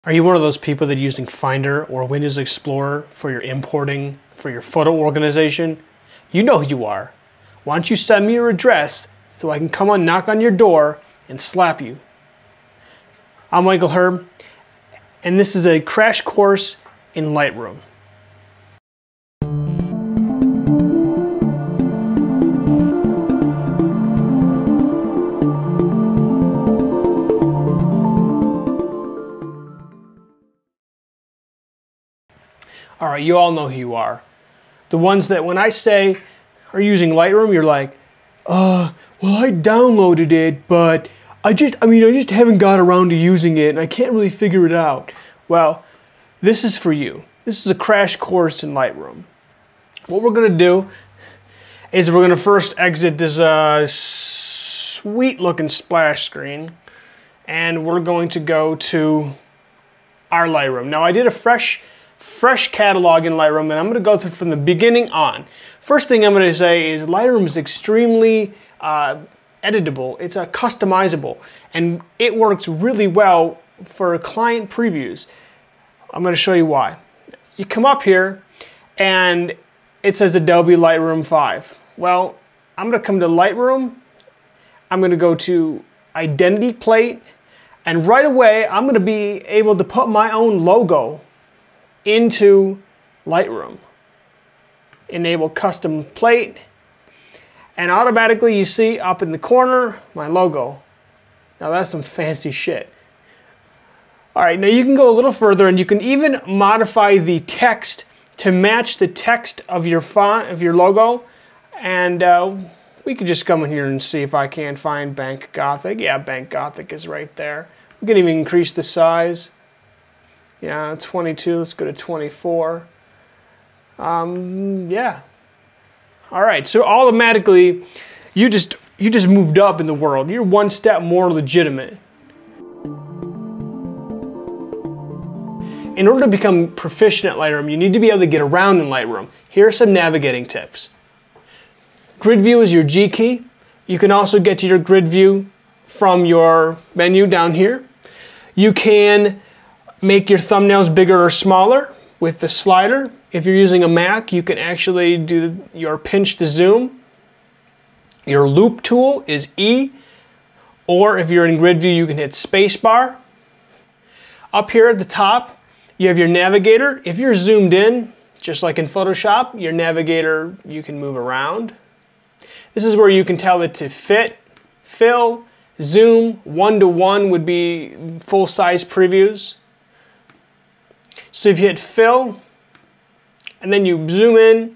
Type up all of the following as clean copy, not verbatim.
Are you one of those people that are using Finder or Windows Explorer for your importing for your photo organization? You know who you are. Why don't you send me your address so I can come on, knock on your door and slap you? I'm MICHAELHERR, and this is a crash course in Lightroom. Alright, you all know who you are. The ones that when I say are using Lightroom, you're like, well, I downloaded it, but I just haven't got around to using it and I can't really figure it out. Well, this is for you. This is a crash course in Lightroom. What we're going to do is we're going to first exit this sweet looking splash screen, and we're going to go to our Lightroom. Now I did a fresh catalog in Lightroom, and I'm going to go through from the beginning on. First thing I'm going to say is Lightroom is extremely editable. It's customizable, and it works really well for client previews. I'm going to show you why. You come up here, and it says Adobe Lightroom 5. Well, I'm going to come to Lightroom. I'm going to go to Identity Plate, and right away, I'm going to be able to put my own logo into Lightroom. Enable custom plate, and automatically you see up in the corner my logo. Now that's some fancy shit. Alright, now you can go a little further and you can even modify the text to match the text of your font, of your logo, and we could just come in here and see if I can find Bank Gothic. Yeah, Bank Gothic is right there. We can even increase the size. Yeah, 22, let's go to 24. Yeah. All right, so automatically, you just moved up in the world. You're one step more legitimate. In order to become proficient at Lightroom, you need to be able to get around in Lightroom. Here are some navigating tips. Grid view is your G key. You can also get to your grid view from your menu down here. You can make your thumbnails bigger or smaller with the slider. If you're using a Mac, you can actually do your pinch to zoom. Your loop tool is E, or if you're in grid view, you can hit spacebar. Up here at the top, you have your navigator. If you're zoomed in, just like in Photoshop, your navigator, you can move around. This is where you can tell it to fit, fill, zoom. 1:1 would be full-size previews. So if you hit fill, and then you zoom in,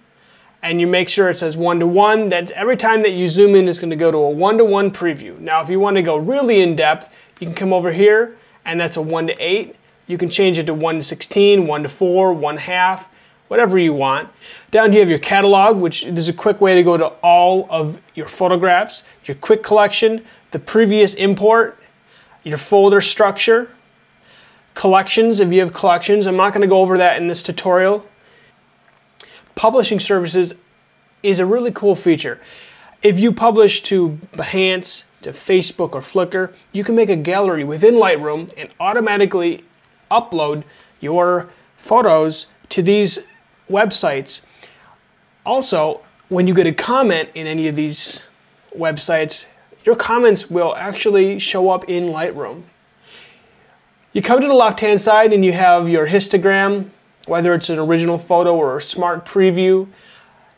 and you make sure it says 1:1, that every time that you zoom in, it's going to go to a 1:1 preview. Now, if you want to go really in depth, you can come over here, and that's a 1:8. You can change it to 1:16, 1:4, 1/2, whatever you want. Down here you have your catalog, which is a quick way to go to all of your photographs, your quick collection, the previous import, your folder structure, collections, if you have collections. I'm not going to go over that in this tutorial. Publishing services is a really cool feature. If you publish to Behance, to Facebook or Flickr, you can make a gallery within Lightroom and automatically upload your photos to these websites. Also, when you get a comment in any of these websites, your comments will actually show up in Lightroom. You come to the left-hand side and you have your histogram, whether it's an original photo or a smart preview.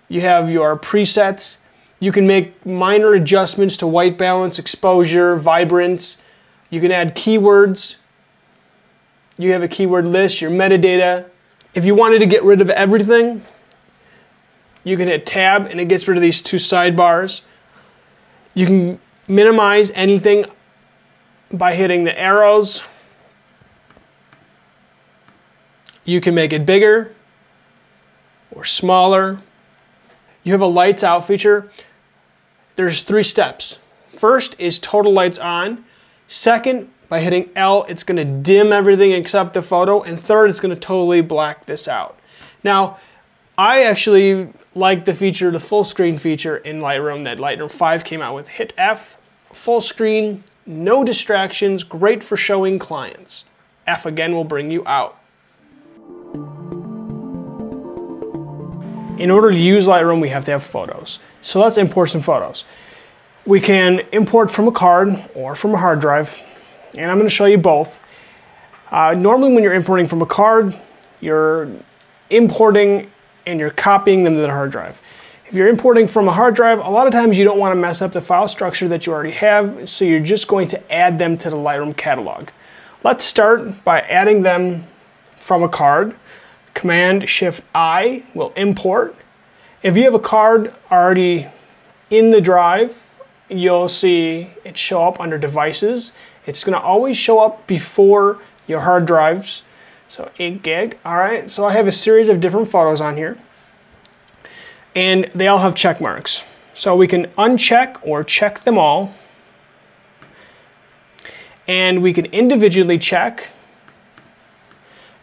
You have your presets. You can make minor adjustments to white balance, exposure, vibrance. You can add keywords. You have a keyword list, your metadata. If you wanted to get rid of everything, you can hit tab and it gets rid of these two sidebars. You can minimize anything by hitting the arrows. You can make it bigger or smaller. You have a lights out feature. There's 3 steps. First is total lights on. Second, by hitting L, it's going to dim everything except the photo. And third, it's going to totally black this out. Now, I actually like the feature, the full screen feature in Lightroom that Lightroom 5 came out with. Hit F, full screen, no distractions, great for showing clients. F again will bring you out. In order to use Lightroom, we have to have photos. So let's import some photos. We can import from a card or from a hard drive, and I'm going to show you both. Normally when you're importing from a card, you're importing and you're copying them to the hard drive. If you're importing from a hard drive, a lot of times you don't want to mess up the file structure that you already have, so you're just going to add them to the Lightroom catalog. Let's start by adding them from a card. Command-Shift-I will import. If you have a card already in the drive, you'll see it show up under Devices. It's going to always show up before your hard drives. So 8 gig. All right, so I have a series of different photos on here, and they all have check marks. So we can uncheck or check them all, and we can individually check.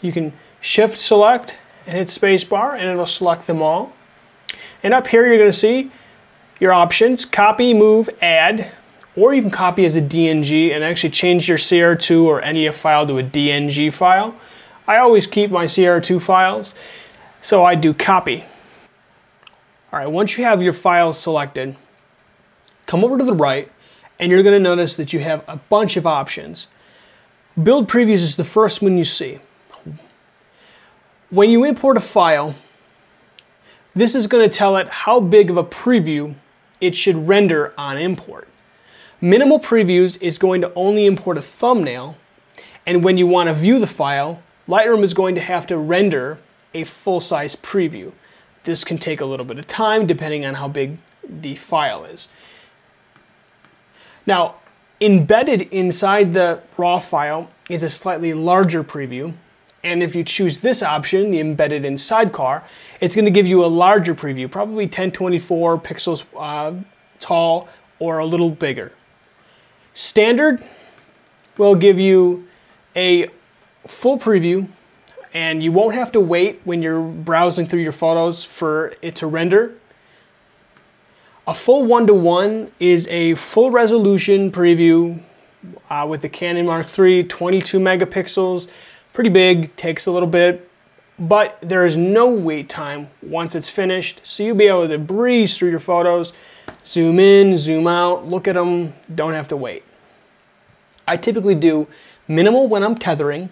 You can Shift select and hit spacebar, and it'll select them all. And up here you're going to see your options: copy, move, add, or you can copy as a DNG and actually change your CR2 or NEF file to a DNG file. I always keep my CR2 files, so I do copy. All right, once you have your files selected, come over to the right, and you're going to notice that you have a bunch of options. Build previews is the first one you see. When you import a file, this is going to tell it how big of a preview it should render on import. Minimal previews is going to only import a thumbnail, and when you want to view the file, Lightroom is going to have to render a full-size preview. This can take a little bit of time depending on how big the file is. Now, embedded inside the raw file is a slightly larger preview, and if you choose this option, the embedded in sidecar, it's going to give you a larger preview, probably 1024 pixels tall or a little bigger. Standard will give you a full preview, and you won't have to wait when you're browsing through your photos for it to render. A full 1:1 is a full resolution preview with the Canon Mark III, 22 megapixels. Pretty big, takes a little bit, but there is no wait time once it's finished, so you'll be able to breeze through your photos, zoom in, zoom out, look at them, don't have to wait. I typically do minimal when I'm tethering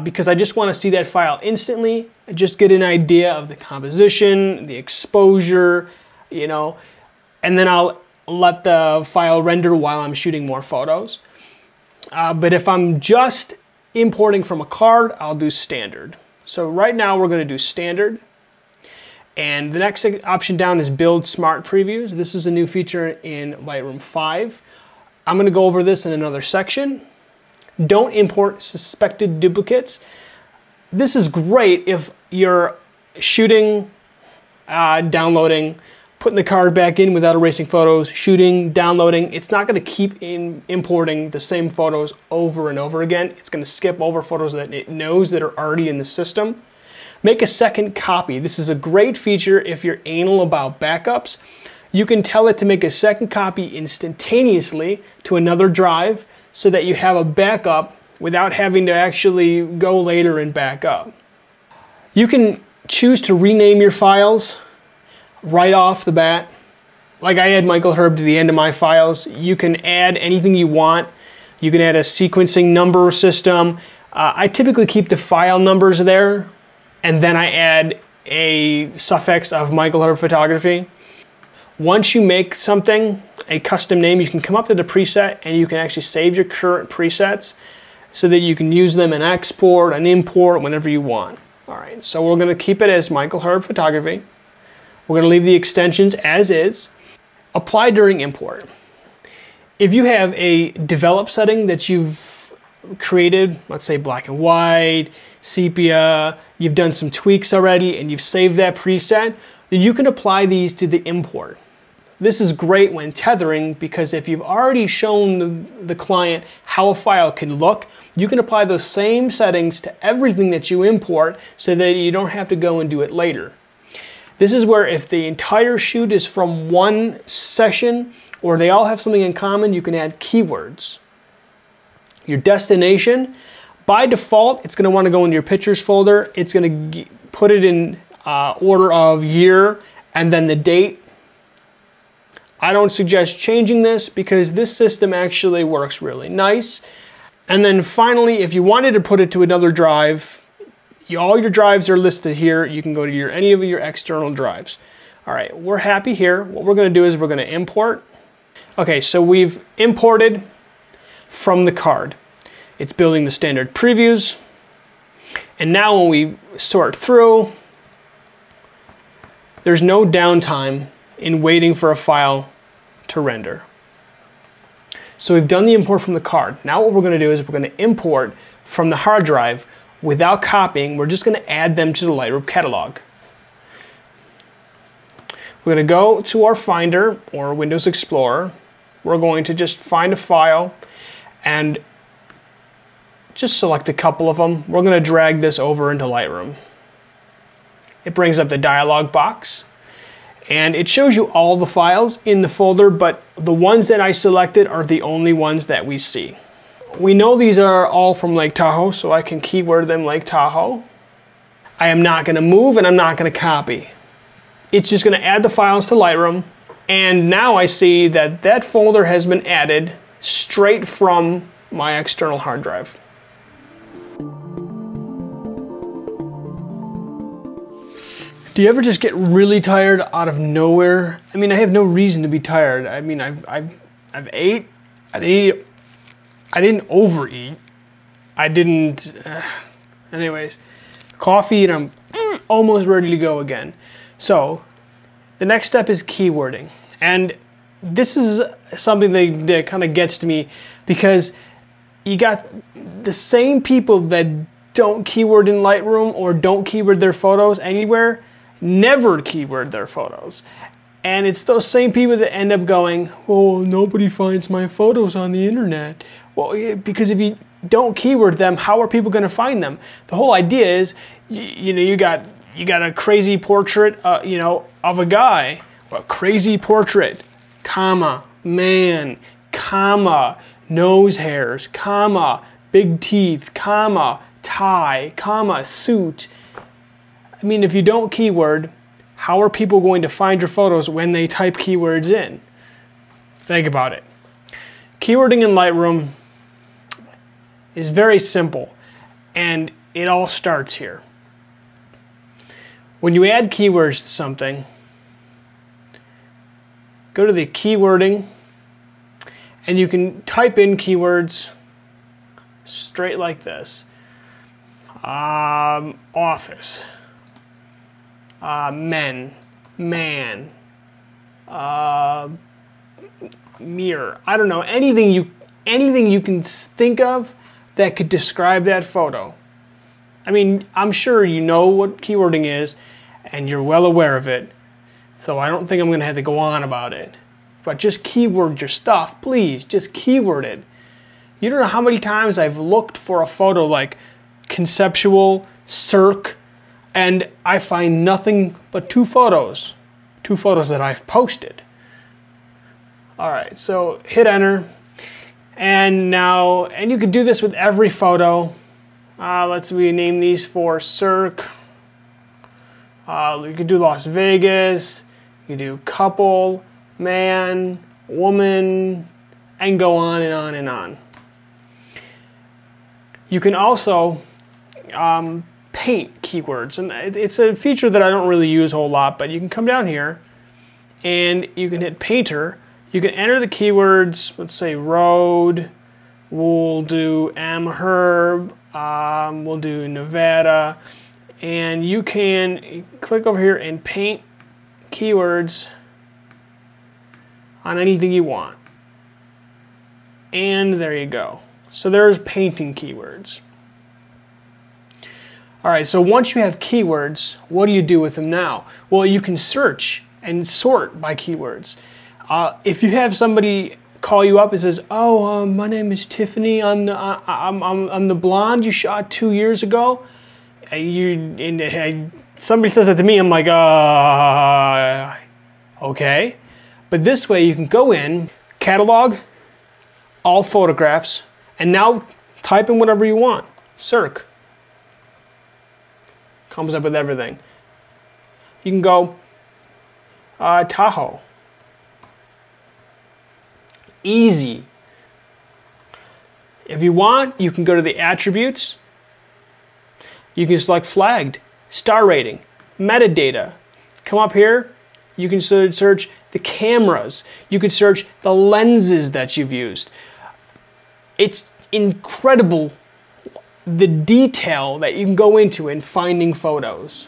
because I just want to see that file instantly, just get an idea of the composition, the exposure, you know, and then I'll let the file render while I'm shooting more photos. But if I'm just importing from a card, I'll do standard. So right now we're going to do standard. And the next option down is build smart previews. This is a new feature in Lightroom 5. I'm going to go over this in another section. Don't import suspected duplicates. This is great if you're shooting, downloading, putting the card back in without erasing photos, shooting, downloading. It's not going to keep importing the same photos over and over again. It's going to skip over photos that it knows that are already in the system. Make a second copy. This is a great feature if you're anal about backups. You can tell it to make a second copy instantaneously to another drive so that you have a backup without having to actually go later and back up. You can choose to rename your files right off the bat. Like I add MICHAELHERR to the end of my files. You can add anything you want. You can add a sequencing number system. I typically keep the file numbers there, and then I add a suffix of MICHAELHERR Photography. Once you make something, a custom name, you can come up to the preset and you can actually save your current presets so that you can use them in export and import whenever you want. All right, so we're going to keep it as MICHAELHERR Photography. We're going to leave the extensions as is. Apply during import. If you have a develop setting that you've created, let's say black and white, sepia, you've done some tweaks already and you've saved that preset, then you can apply these to the import. This is great when tethering because if you've already shown the client how a file can look, you can apply those same settings to everything that you import so that you don't have to go and do it later. This is where if the entire shoot is from one session or they all have something in common, you can add keywords. Your destination, By default, it's going to want to go into your pictures folder. It's going to put it in order of year and then the date. I don't suggest changing this because this system actually works really nice. And then finally, if you wanted to put it to another drive, all your drives are listed here. You can go to any of your external drives. All right, we're happy here. What we're going to do is we're going to import. Okay, so we've imported from the card. It's building the standard previews. And now when we sort through, there's no downtime in waiting for a file to render. So we've done the import from the card. Now what we're going to do is we're going to import from the hard drive without copying. We're just going to add them to the Lightroom catalog. We're going to go to our Finder or Windows Explorer. We're going to just find a file and just select a couple of them. We're going to drag this over into Lightroom. It brings up the dialog box and it shows you all the files in the folder, but the ones that I selected are the only ones that we see. We know these are all from Lake Tahoe, so I can keyword them Lake Tahoe. I am not going to move and I'm not going to copy. It's just going to add the files to Lightroom, and now I see that that folder has been added straight from my external hard drive. Do you ever just get really tired out of nowhere? I mean, I have no reason to be tired. I mean, I've ate. I didn't overeat. I didn't. Anyways, coffee, and I'm almost ready to go again. So the next step is keywording, and this is something that kind of gets to me because you got the same people that don't keyword in Lightroom or don't keyword their photos anywhere, never keyword their photos. And it's those same people that end up going, oh, nobody finds my photos on the internet. Well, because if you don't keyword them, how are people going to find them? The whole idea is, you got a crazy portrait, of a guy, or a crazy portrait, comma, man, comma, nose hairs, comma, big teeth, comma, tie, comma, suit. I mean, if you don't keyword, how are people going to find your photos when they type keywords in? Think about it. Keywording in Lightroom is very simple, and it all starts here. When you add keywords to something, go to the keywording, and you can type in keywords straight like this. Office. Men, man, mirror. I don't know, anything you can think of that could describe that photo. I mean, I'm sure you know what keywording is and you're well aware of it, so I don't think I'm going to have to go on about it. But just keyword your stuff, please. Just keyword it. You don't know how many times I've looked for a photo like conceptual, circ, and I find nothing but two photos that I've posted. All right, so hit enter, and you can do this with every photo. Let's rename these for circ. You could do Las Vegas. You do couple, man, woman, and go on and on and on. You can also paint keywords, and it's a feature that I don't really use a whole lot, but you can come down here and you can hit painter. You can enter the keywords, let's say road, we'll do Herb, we'll do Nevada, and you can click over here and paint keywords on anything you want. And there you go. So there's painting keywords. All right, so once you have keywords, what do you do with them now? Well, you can search and sort by keywords. If you have somebody call you up and says, "Oh, my name is Tiffany. I'm the blonde you shot 2 years ago," somebody says that to me, I'm like, okay. But this way, you can go in, catalog all photographs, and now type in whatever you want. Circ. Comes up with everything. You can go Tahoe. Easy. If you want, you can go to the attributes. You can select flagged, star rating, metadata. Come up here. You can search the cameras. You can search the lenses that you've used. It's incredible the detail that you can go into in finding photos.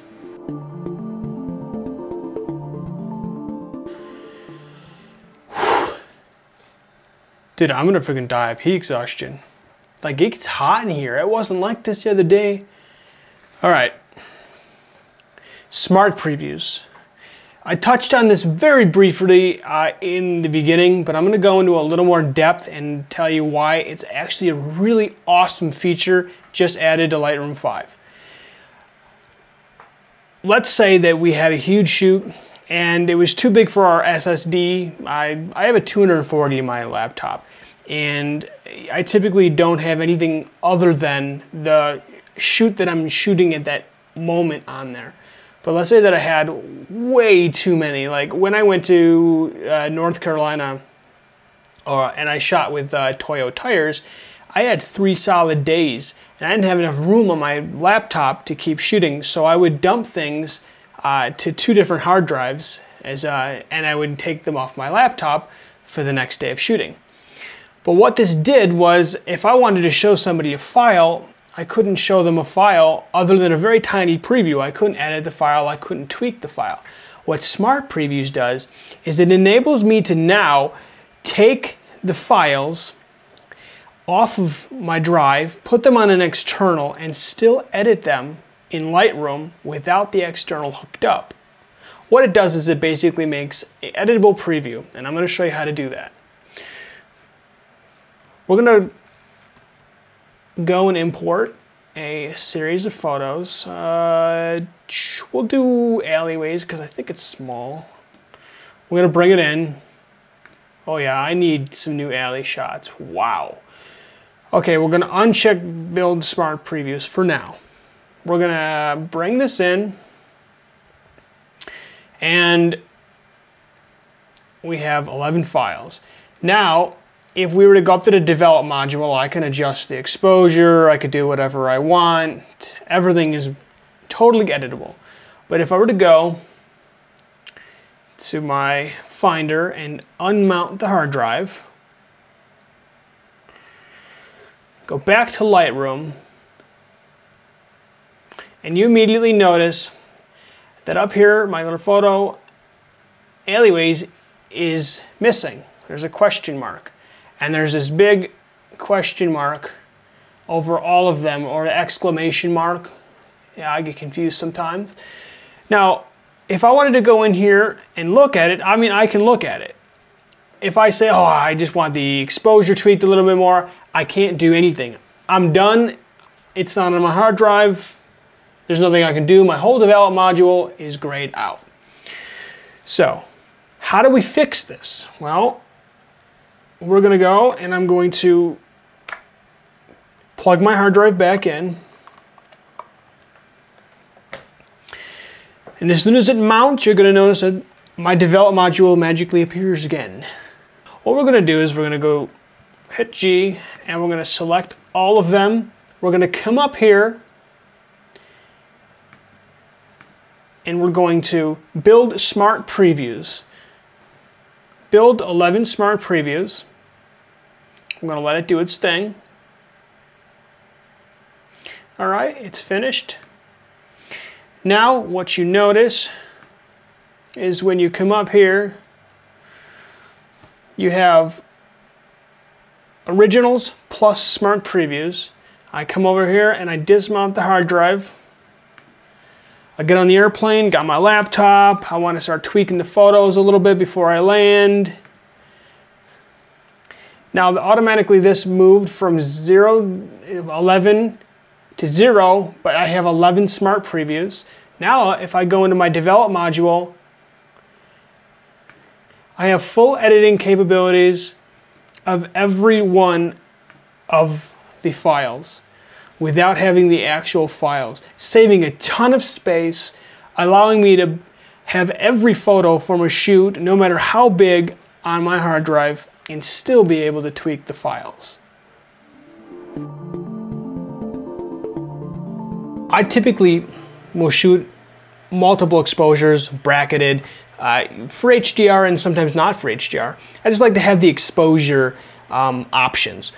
Dude, I'm gonna freaking die of heat exhaustion. Like, it gets hot in here. It wasn't like this the other day. All right, smart previews. I touched on this very briefly in the beginning, but I'm gonna go into a little more depth and tell you why it's actually a really awesome feature just added to Lightroom 5. Let's say that we have a huge shoot and it was too big for our SSD. I have a 240 in my laptop, and I typically don't have anything other than the shoot that I'm shooting at that moment on there. But let's say that I had way too many. Like when I went to North Carolina and I shot with Toyo tires, I had 3 solid days and I didn't have enough room on my laptop to keep shooting. So I would dump things to 2 different hard drives and I would take them off my laptop for the next day of shooting. But what this did was, if I wanted to show somebody a file, I couldn't show them a file other than a very tiny preview. I couldn't edit the file, I couldn't tweak the file. What Smart Previews does is it enables me to now take the files off of my drive, put them on an external, and still edit them in Lightroom without the external hooked up. What it does is it basically makes an editable preview, and I'm going to show you how to do that. We're going to go and import a series of photos. We'll do alleyways because I think it's small. We're going to bring it in. Oh yeah, I need some new alley shots. Wow. Okay, we're going to uncheck Build Smart Previews for now. We're going to bring this in, and we have 11 files. Now, if we were to go up to the develop module, I can adjust the exposure, I could do whatever I want. Everything is totally editable. But if I were to go to my Finder and unmount the hard drive, go back to Lightroom, and you immediately notice that up here, my little photo, alleyways, is missing. There's a question mark. And there's this big question mark over all of them, or an exclamation mark. Yeah, I get confused sometimes. Now, if I wanted to go in here and look at it, I mean, I can look at it. If I say, oh, I just want the exposure tweaked a little bit more, I can't do anything. I'm done. It's not on my hard drive. There's nothing I can do. My whole develop module is grayed out. So, how do we fix this? Well, we're going to go and I'm going to plug my hard drive back in. And as soon as it mounts, you're going to notice that my develop module magically appears again. What we're going to do is we're going to go hit G and we're going to select all of them. We're going to come up here and we're going to build smart previews. Build 11 smart previews. I'm going to let it do its thing. All right, it's finished. Now what you notice is when you come up here, you have originals plus smart previews. I come over here and I dismount the hard drive. I get on the airplane, got my laptop. I want to start tweaking the photos a little bit before I land. Now automatically this moved from 11 to 0, but I have 11 smart previews. Now if I go into my develop module, I have full editing capabilities of every one of the files. without having the actual files, saving a ton of space, allowing me to have every photo from a shoot, no matter how big, on my hard drive and still be able to tweak the files. I typically will shoot multiple exposures, bracketed, for HDR and sometimes not for HDR. I just like to have the exposure options.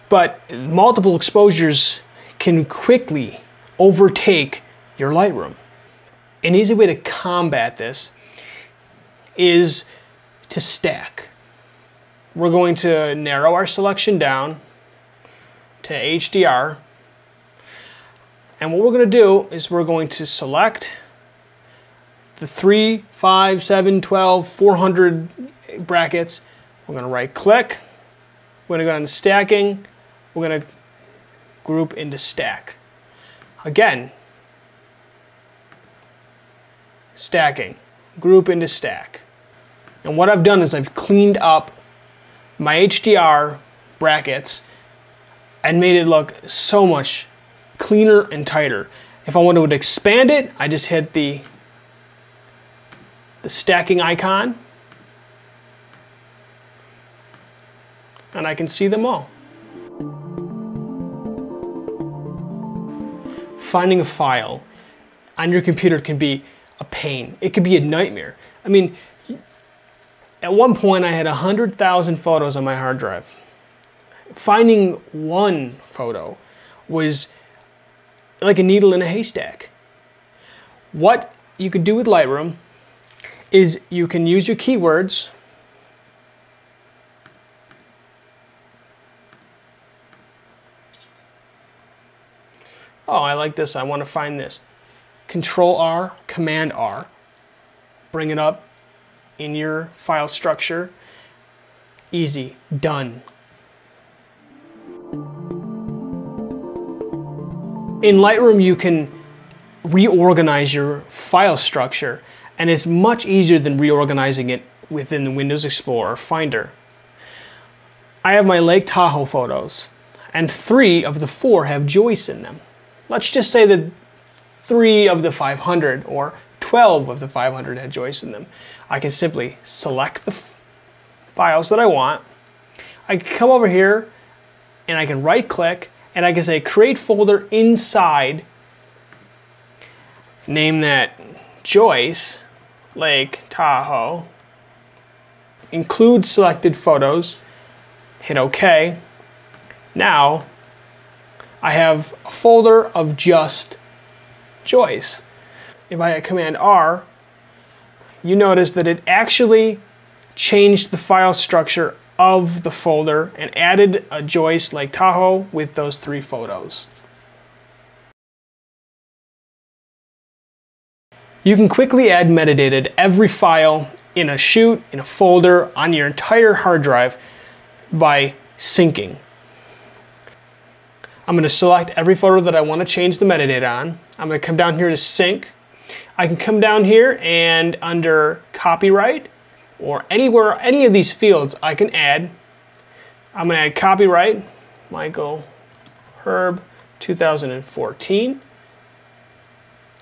But multiple exposures can quickly overtake your Lightroom. An easy way to combat this is to stack. We're going to narrow our selection down to HDR. And what we're going to do is we're going to select the 3, 5, 7, 12, 400 brackets. We're going to right click. We're going to go down to stacking. We're going to group into stack. Again, stacking, group into stack. And what I've done is I've cleaned up my HDR brackets and made it look so much cleaner and tighter. If I wanted to expand it, I just hit the stacking icon and I can see them all. Finding a file on your computer can be a pain. It could be a nightmare. I mean, at one point I had 100,000 photos on my hard drive. Finding one photo was like a needle in a haystack. What you could do with Lightroom is you can use your keywords oh, I like this, I want to find this. Control R, Command R. Bring it up in your file structure. Easy, done. In Lightroom, you can reorganize your file structure, and it's much easier than reorganizing it within the Windows Explorer Finder. I have my Lake Tahoe photos, and 3 of the 4 have Joyce in them. Let's just say that 3 of the 500 or 12 of the 500 had Joyce in them. I can simply select the files that I want. I can come over here and I can right click and I can say create folder inside. Name that Joyce, Lake Tahoe. Include selected photos. Hit OK. Now I have a folder of just Joyce. If I hit Command R, you notice that it actually changed the file structure of the folder and added a Joyce Lake Tahoe with those 3 photos. You can quickly add metadata to every file in a shoot, in a folder, on your entire hard drive by syncing. I'm going to select every photo that I want to change the metadata on. I'm going to come down here to sync. I can come down here and under copyright or anywhere, any of these fields I can add. I'm going to add copyright, Michael Herb 2014.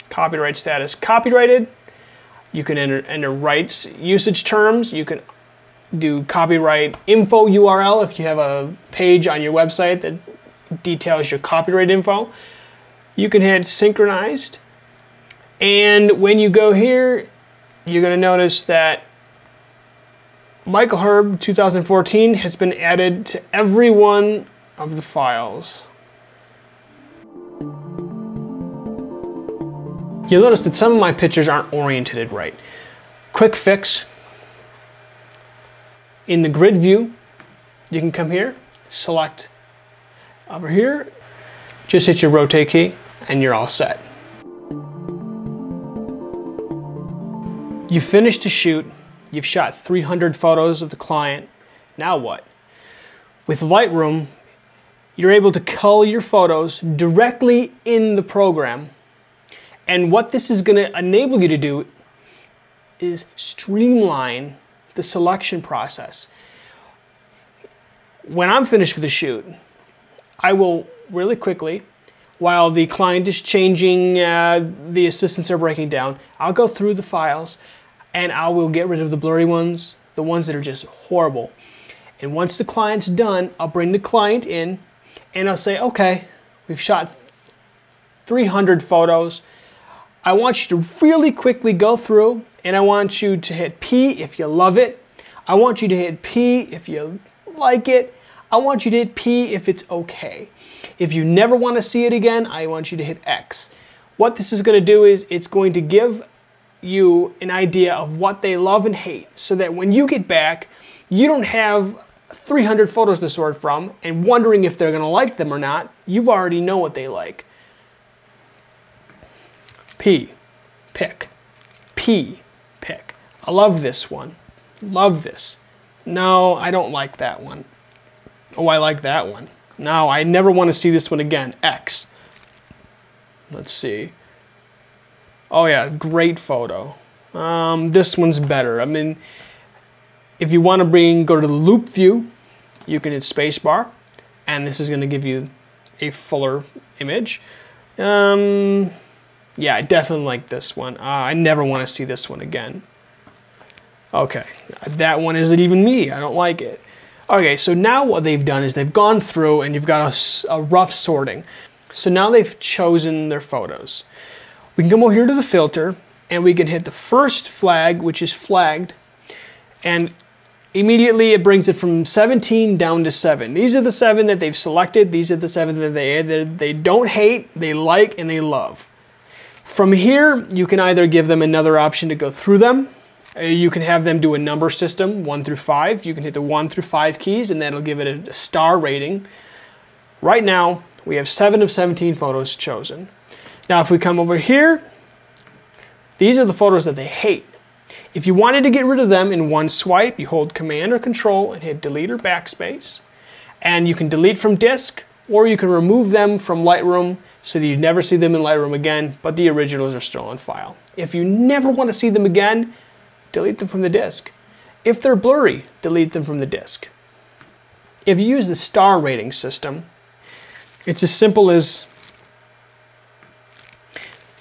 Copyright status copyrighted. You can enter rights usage terms. You can do copyright info URL if you have a page on your website that details your copyright info. You can hit synchronized. And when you go here, you're going to notice that Michael Herb 2014 has been added to every one of the files. You'll notice that some of my pictures aren't oriented right. Quick fix. In the grid view, you can come here, select over here, just hit your rotate key, and you're all set. You finished a shoot, you've shot 300 photos of the client. Now what? With Lightroom, you're able to cull your photos directly in the program. And what this is going to enable you to do is streamline the selection process. When I'm finished with a shoot, I will really quickly while the client is changing, the assistants are breaking down. I'll go through the files and I will get rid of the blurry ones, the ones that are just horrible. And once the client's done, I'll bring the client in and I'll say, okay, we've shot 300 photos. I want you to really quickly go through and I want you to hit P if you love it. I want you to hit P if you like it. I want you to hit P if it's okay. If you never want to see it again, I want you to hit X. What this is going to do is it's going to give you an idea of what they love and hate so that when you get back, you don't have 300 photos to sort from and wondering if they're going to like them or not. You already know what they like. P, pick. P, pick. I love this one. Love this. No, I don't like that one. Oh, I like that one. No, I never want to see this one again. X. Let's see. Oh yeah, great photo. This one's better. I mean, if you want to go to the loop view, you can hit spacebar, and this is going to give you a fuller image. Yeah, I definitely like this one. I never want to see this one again. Okay, that one isn't even me. I don't like it. Okay, so now what they've done is they've gone through and you've got a rough sorting. So now they've chosen their photos. We can come over here to the filter and we can hit the first flag, which is flagged, and immediately it brings it from 17 down to 7. These are the 7 that they've selected. These are the 7 that they don't hate, they like, and they love. From here, you can either give them another option to go through them. You can have them do a number system, 1 through 5. You can hit the 1 through 5 keys and that'll give it a star rating. Right now, we have 7 of 17 photos chosen. Now, if we come over here, these are the photos that they hate. If you wanted to get rid of them in one swipe, you hold Command or Control and hit Delete or Backspace. And you can delete from disk, or you can remove them from Lightroom so that you never see them in Lightroom again, but the originals are still on file. If you never want to see them again, delete them from the disk. If they're blurry, delete them from the disk. If you use the star rating system, it's as simple as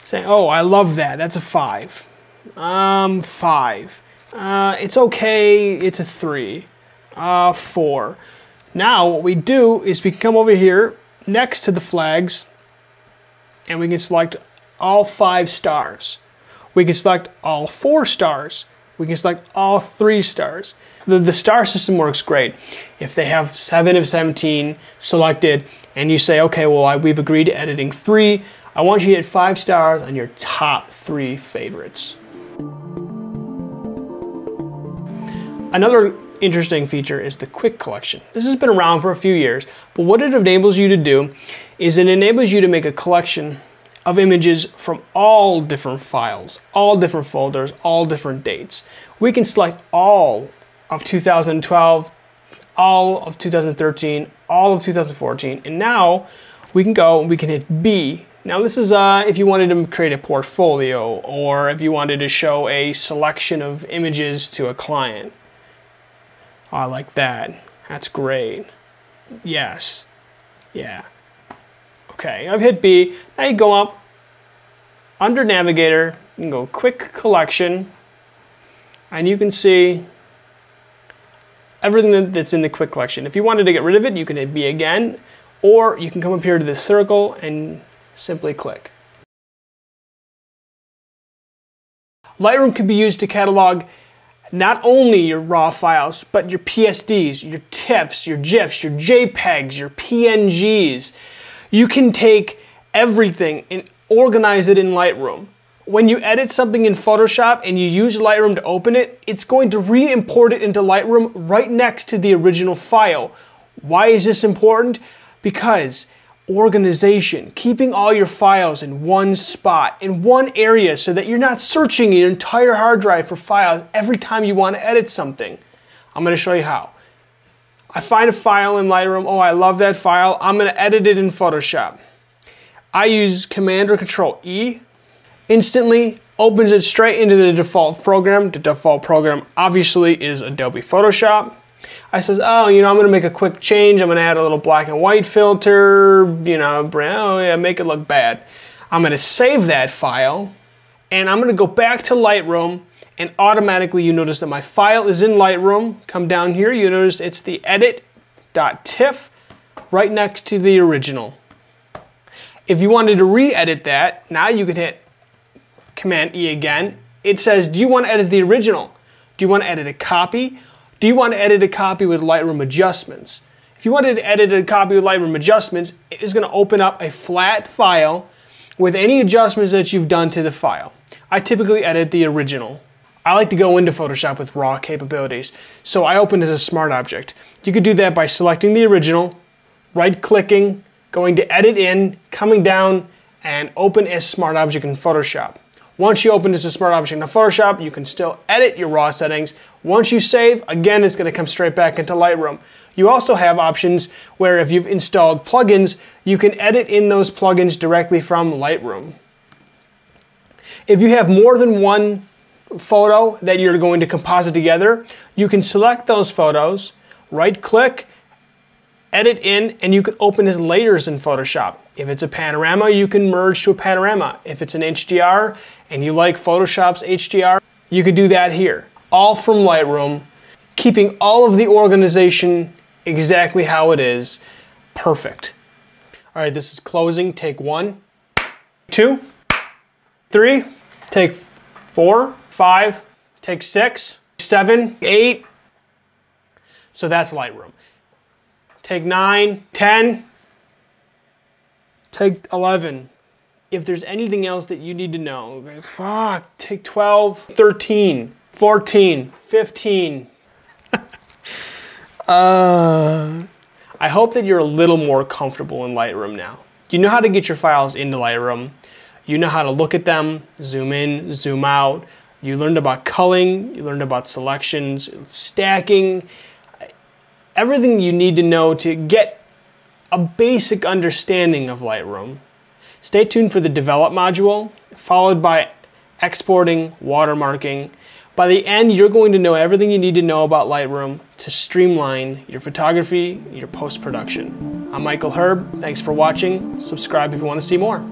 saying, oh, I love that, that's a 5. 5. It's okay, it's a 3. 4. Now what we do is we come over here next to the flags and we can select all 5 stars. We can select all 4 stars. We can select all 3 stars. The star system works great. If they have 7 of 17 selected and you say, okay, well, we've agreed to editing 3, I want you to hit 5 stars on your top 3 favorites. Another interesting feature is the quick collection. This has been around for a few years, but what it enables you to do is it enables you to make a collection of images from all different files, all different folders, all different dates. We can select all of 2012, all of 2013, all of 2014, and now we can go and we can hit B. Now this is if you wanted to create a portfolio or if you wanted to show a selection of images to a client. Oh, I like that. That's great. Yes. Yeah. Okay, I've hit B. Now you go up under Navigator, you can go Quick Collection, and you can see everything that's in the Quick Collection. If you wanted to get rid of it, you can hit B again, or you can come up here to this circle and simply click. Lightroom can be used to catalog not only your raw files, but your PSDs, your TIFFs, your GIFs, your JPEGs, your PNGs. You can take everything and organize it in Lightroom. When you edit something in Photoshop and you use Lightroom to open it, it's going to re-import it into Lightroom right next to the original file. Why is this important? Because organization, keeping all your files in one spot, in one area, so that you're not searching your entire hard drive for files every time you want to edit something. I'm going to show you how. I find a file in Lightroom, oh, I love that file, I'm going to edit it in Photoshop. I use Command or Control E, instantly opens it straight into the default program. The default program obviously is Adobe Photoshop. I says, oh, you know, I'm gonna make a quick change. I'm gonna add a little black and white filter, you know, oh yeah, make it look bad. I'm gonna save that file, and I'm gonna go back to Lightroom, and automatically you notice that my file is in Lightroom. Come down here, you notice it's the edit.tiff right next to the original. If you wanted to re-edit that, now you could hit Command E again. It says, do you want to edit the original? Do you want to edit a copy? Do you want to edit a copy with Lightroom adjustments? If you wanted to edit a copy with Lightroom adjustments, it is going to open up a flat file with any adjustments that you've done to the file. I typically edit the original. I like to go into Photoshop with raw capabilities, so I open as a smart object. You could do that by selecting the original, right-clicking, going to Edit In, coming down, and open as Smart Object in Photoshop. Once you open as a Smart Object in Photoshop, you can still edit your raw settings. Once you save, again, it's going to come straight back into Lightroom. You also have options where if you've installed plugins, you can edit in those plugins directly from Lightroom. If you have more than one photo that you're going to composite together, you can select those photos, right-click, edit in, and you can open as layers in Photoshop. If it's a panorama, you can merge to a panorama. If it's an HDR and you like Photoshop's HDR, you could do that here. All from Lightroom, keeping all of the organization exactly how it is. Perfect. All right, this is closing. Take 1, 2, 3, take 4, 5, take 6, 7, 8. So that's Lightroom. Take 9, 10, take 11. If there's anything else that you need to know, take 12, 13, 14, 15. I hope that you're a little more comfortable in Lightroom now. You know how to get your files into Lightroom. You know how to look at them, zoom in, zoom out. You learned about culling, you learned about selections, stacking, everything you need to know to get a basic understanding of Lightroom. Stay tuned for the Develop module, followed by exporting, watermarking. By the end, you're going to know everything you need to know about Lightroom to streamline your photography, your post-production. I'm MICHAELHERR. Thanks for watching. Subscribe if you want to see more.